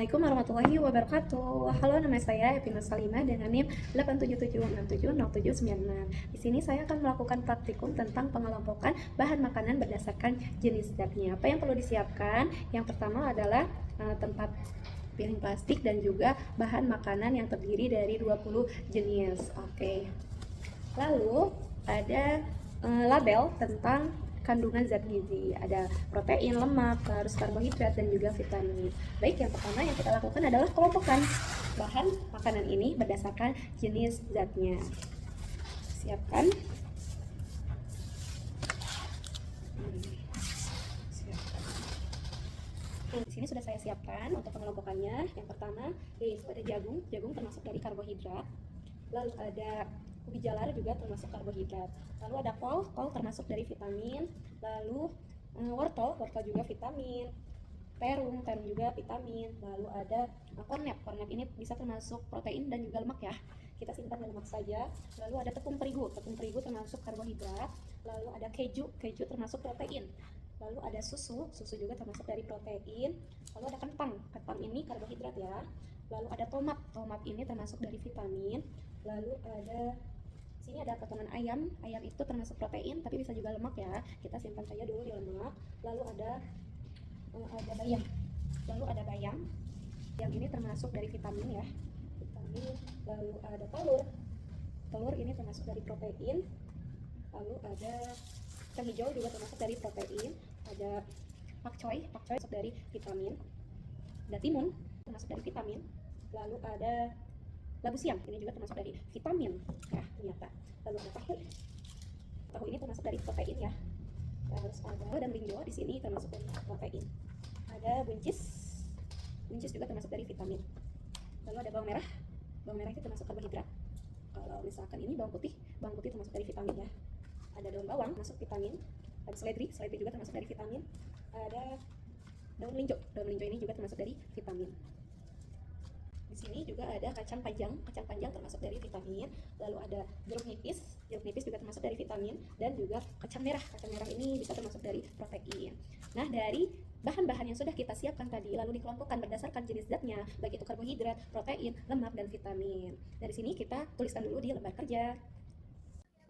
Assalamualaikum warahmatullahi wabarakatuh. Halo, nama saya Epina Salimah dengan NIM 877670796. Di sini saya akan melakukan praktikum tentang pengelompokan bahan makanan berdasarkan jenis zatnya. Apa yang perlu disiapkan? Yang pertama adalah tempat piring plastik dan juga bahan makanan yang terdiri dari 20 jenis. Oke. Lalu ada label tentang kandungan zat gizi, ada protein, lemak, terus karbohidrat dan juga vitamin. Baik, yang pertama yang kita lakukan adalah kelompokan bahan makanan ini berdasarkan jenis zatnya. Siapkan. Di sini sudah saya siapkan untuk pengelompokannya. Yang pertama yaitu ada jagung, jagung termasuk dari karbohidrat. Lalu ada ubi jalar juga termasuk karbohidrat. Lalu ada kol, kol termasuk dari vitamin. Lalu wortel, wortel juga vitamin. Terung, terung juga vitamin. Lalu ada kornet, kornet ini bisa termasuk protein dan juga lemak ya. Kita simpan di lemak saja. Lalu ada tepung terigu termasuk karbohidrat. Lalu ada keju, keju termasuk protein. Lalu ada susu, susu juga termasuk dari protein. Lalu ada kentang, kentang ini karbohidrat ya. Lalu ada tomat, tomat ini termasuk dari vitamin. Lalu ada sini ada potongan ayam, ayam itu termasuk protein tapi bisa juga lemak ya. Kita simpan saja dulu di lemak. Lalu ada bayam. Lalu ada bayam. Yang ini termasuk dari vitamin ya. Vitamin. Lalu ada telur. Telur ini termasuk dari protein. Lalu ada kacang hijau juga termasuk dari protein. Ada pakcoy, pakcoy termasuk dari vitamin. Ada timun termasuk dari vitamin. Lalu ada labu siam, ini juga termasuk dari vitamin ya ternyata. Lalu ada tahu, tahu ini termasuk dari protein ya. Terus ada dan melinjo di sini termasuk dari protein. Ada buncis, buncis juga termasuk dari vitamin. Lalu ada bawang merah itu termasuk karbohidrat. Kalau misalkan ini bawang putih termasuk dari vitamin ya. Ada daun bawang termasuk vitamin. Ada seledri, seledri juga termasuk dari vitamin. Ada daun melinjo ini juga termasuk dari vitamin. Di sini juga ada kacang panjang termasuk dari vitamin. Lalu ada jeruk nipis juga termasuk dari vitamin. Dan juga kacang merah ini bisa termasuk dari protein. Nah, dari bahan-bahan yang sudah kita siapkan tadi lalu dikelompokkan berdasarkan jenis zatnya, baik itu karbohidrat, protein, lemak, dan vitamin. Dari sini kita tuliskan dulu di lembar kerja.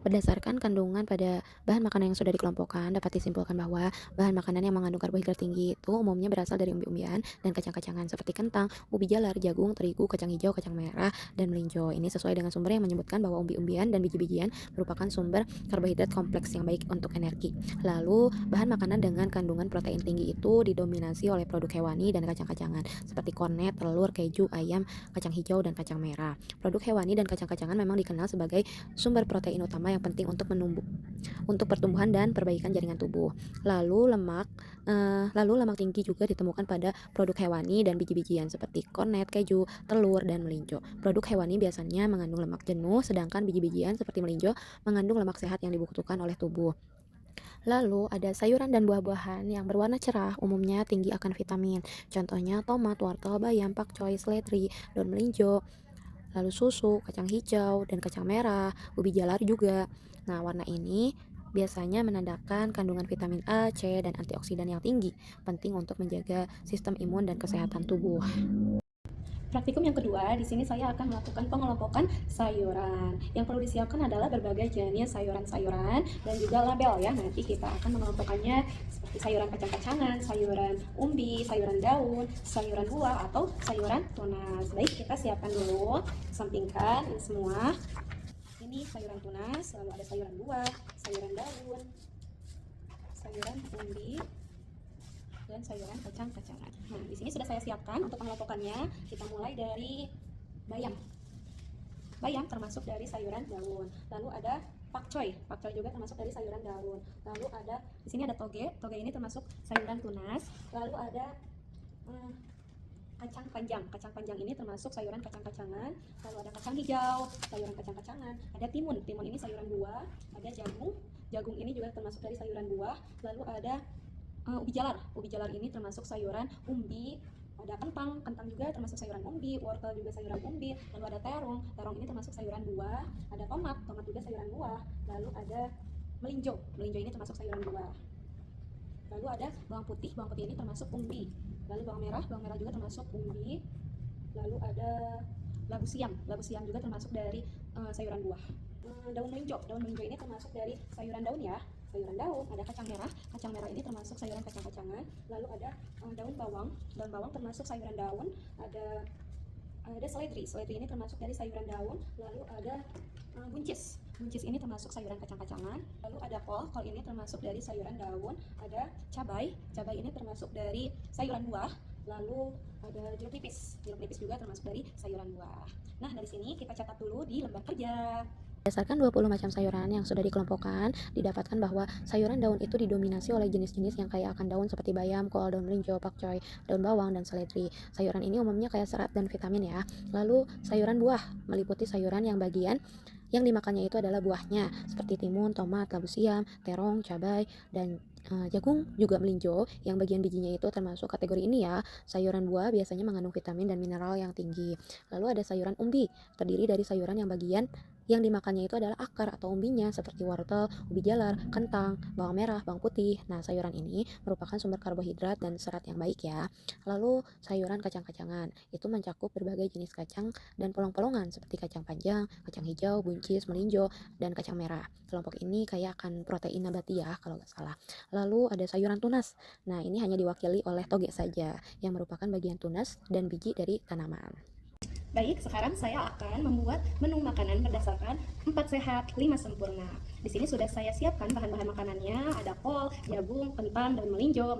Berdasarkan kandungan pada bahan makanan yang sudah dikelompokkan, dapat disimpulkan bahwa bahan makanan yang mengandung karbohidrat tinggi itu umumnya berasal dari umbi-umbian dan kacang-kacangan seperti kentang, ubi jalar, jagung, terigu, kacang hijau, kacang merah, dan melinjo. Ini sesuai dengan sumber yang menyebutkan bahwa umbi-umbian dan biji-bijian merupakan sumber karbohidrat kompleks yang baik untuk energi. Lalu, bahan makanan dengan kandungan protein tinggi itu didominasi oleh produk hewani dan kacang-kacangan seperti kornet, telur, keju, ayam, kacang hijau, dan kacang merah. Produk hewani dan kacang-kacangan memang dikenal sebagai sumber protein utama yang penting untuk pertumbuhan dan perbaikan jaringan tubuh. Lalu lemak tinggi juga ditemukan pada produk hewani dan biji-bijian seperti kornet, keju, telur, dan melinjo. Produk hewani biasanya mengandung lemak jenuh, sedangkan biji-bijian seperti melinjo mengandung lemak sehat yang dibutuhkan oleh tubuh. Lalu ada sayuran dan buah-buahan yang berwarna cerah, umumnya tinggi akan vitamin. Contohnya tomat, wortel, bayam, pakcoy, seledri, daun melinjo, lalu susu, kacang hijau, dan kacang merah, ubi jalar juga. Nah, warna ini biasanya menandakan kandungan vitamin A, C, dan antioksidan yang tinggi, penting untuk menjaga sistem imun dan kesehatan tubuh. Praktikum yang kedua, di sini saya akan melakukan pengelompokan sayuran. Yang perlu disiapkan adalah berbagai jenis sayuran-sayuran dan juga label ya. Nanti kita akan mengelompokannya seperti sayuran kacang-kacangan, sayuran umbi, sayuran daun, sayuran buah, atau sayuran tunas. Baik, kita siapkan dulu, sampingkan ini semua. Ini sayuran tunas, lalu ada sayuran buah, sayuran daun, sayuran umbi, dan sayuran kacang-kacangan. Nah, di sini sudah saya siapkan untuk pengelompokannya. Kita mulai dari bayam. Bayam termasuk dari sayuran daun. Lalu ada pakcoy, pakcoy juga termasuk dari sayuran daun. Lalu ada di sini ada toge, toge ini termasuk sayuran tunas. Lalu ada kacang panjang ini termasuk sayuran kacang-kacangan. Lalu ada kacang hijau, sayuran kacang-kacangan. Ada timun, timun ini sayuran buah. Ada jagung, jagung ini juga termasuk dari sayuran buah. Lalu ada ubi jalar ini termasuk sayuran umbi. Ada kentang, kentang juga termasuk sayuran umbi. Wortel juga sayuran umbi. Lalu ada terung, terung ini termasuk sayuran buah. Ada tomat, tomat juga sayuran buah. Lalu ada melinjo, melinjo ini termasuk sayuran buah. Lalu ada bawang putih ini termasuk umbi. Lalu bawang merah juga termasuk umbi. Lalu ada labu siam juga termasuk dari sayuran buah. Daun melinjo ini termasuk dari sayuran daun ya, sayuran daun. Ada kacang merah ini termasuk sayuran kacang-kacangan. Lalu ada daun bawang termasuk sayuran daun. Ada seledri ini termasuk dari sayuran daun. Lalu ada buncis ini termasuk sayuran kacang-kacangan. Lalu ada kol ini termasuk dari sayuran daun. Ada cabai ini termasuk dari sayuran buah. Lalu ada jeruk nipis juga termasuk dari sayuran buah. Nah, dari sini kita catat dulu di lembar kerja. Berdasarkan 20 macam sayuran yang sudah dikelompokkan, didapatkan bahwa sayuran daun itu didominasi oleh jenis-jenis yang kaya akan daun seperti bayam, kol, daun melinjo, pakcoy, daun bawang, dan seledri. Sayuran ini umumnya kaya serat dan vitamin ya. Lalu sayuran buah meliputi sayuran yang bagian yang dimakannya itu adalah buahnya seperti timun, tomat, labu siam, terong, cabai, dan jagung juga melinjo yang bagian bijinya itu termasuk kategori ini ya. Sayuran buah biasanya mengandung vitamin dan mineral yang tinggi. Lalu ada sayuran umbi, terdiri dari sayuran yang bagian yang dimakannya itu adalah akar atau umbinya seperti wortel, ubi jalar, kentang, bawang merah, bawang putih. Nah, sayuran ini merupakan sumber karbohidrat dan serat yang baik ya. Lalu sayuran kacang-kacangan itu mencakup berbagai jenis kacang dan polong-polongan seperti kacang panjang, kacang hijau, buncis, melinjo, dan kacang merah. Kelompok ini kaya akan protein nabati ya kalau nggak salah. Lalu ada sayuran tunas. Nah, ini hanya diwakili oleh toge saja yang merupakan bagian tunas dan biji dari tanaman. Baik, sekarang saya akan membuat menu makanan berdasarkan 4 sehat, 5 sempurna. Di sini sudah saya siapkan bahan-bahan makanannya, ada kol, jagung, kentang, daun melinjo,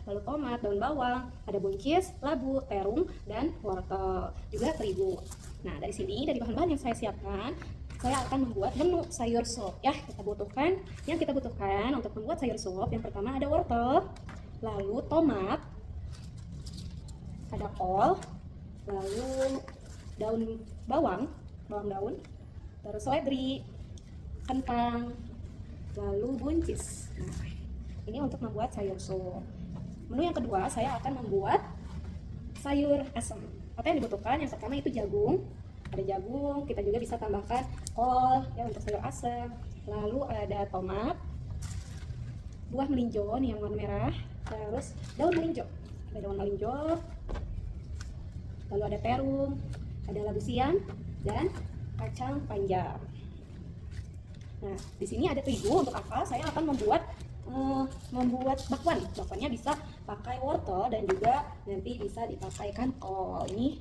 lalu tomat, daun bawang, ada buncis, labu, terung, dan wortel, juga terigu. Nah, dari sini, dari bahan-bahan yang saya siapkan, saya akan membuat menu sayur sop ya. Yang kita butuhkan untuk membuat sayur sop, yang pertama ada wortel, lalu tomat, ada kol, lalu daun bawang daun, terus seledri, kentang, lalu buncis. Nah, ini untuk membuat sayur sop. Menu yang kedua, saya akan membuat sayur asam. Apa yang dibutuhkan? Yang pertama itu jagung. Ada jagung, kita juga bisa tambahkan kol ya untuk sayur asam. Lalu ada tomat, buah melinjo nih yang warna merah, terus daun melinjo. Ada daun melinjo. Lalu ada terung, ada labu siam, dan kacang panjang. Nah, di sini ada terigu. Untuk apa? Saya akan membuat bakwan. Bakwannya bisa pakai wortel dan juga nanti bisa dipakaikan kol. Ini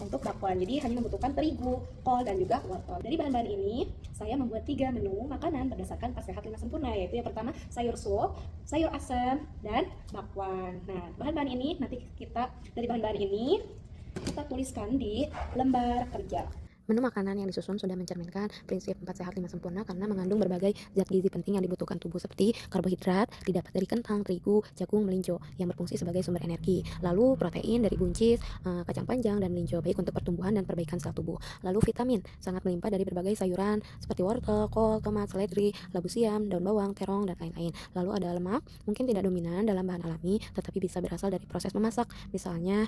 untuk bakwan. Jadi hanya membutuhkan terigu, kol, dan juga wortel. Dari bahan-bahan ini, saya membuat 3 menu makanan berdasarkan 4 sehat 5 sempurna, yaitu yang pertama sayur sop, sayur asam, dan bakwan. Nah, bahan-bahan ini dari bahan-bahan ini kita tuliskan di lembar kerja. Menu makanan yang disusun sudah mencerminkan prinsip 4 sehat 5 sempurna karena mengandung berbagai zat gizi penting yang dibutuhkan tubuh seperti karbohidrat didapat dari kentang, terigu, jagung, melinjo yang berfungsi sebagai sumber energi. Lalu protein dari buncis, kacang panjang, dan melinjo baik untuk pertumbuhan dan perbaikan sel tubuh. Lalu vitamin sangat melimpah dari berbagai sayuran seperti wortel, kol, tomat, seledri, labu siam, daun bawang, terong, dan lain-lain. Lalu ada lemak, mungkin tidak dominan dalam bahan alami tetapi bisa berasal dari proses memasak, misalnya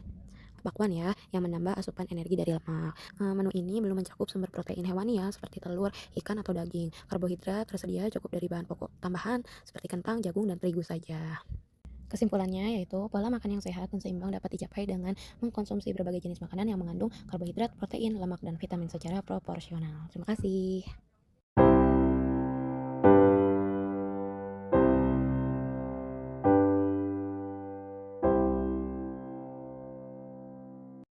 bakwan ya, yang menambah asupan energi dari lemak. Menu ini belum mencakup sumber protein hewani ya, seperti telur, ikan, atau daging. Karbohidrat tersedia cukup dari bahan pokok tambahan seperti kentang, jagung, dan terigu saja. Kesimpulannya yaitu pola makan yang sehat dan seimbang dapat dicapai dengan mengkonsumsi berbagai jenis makanan yang mengandung karbohidrat, protein, lemak, dan vitamin secara proporsional. Terima kasih.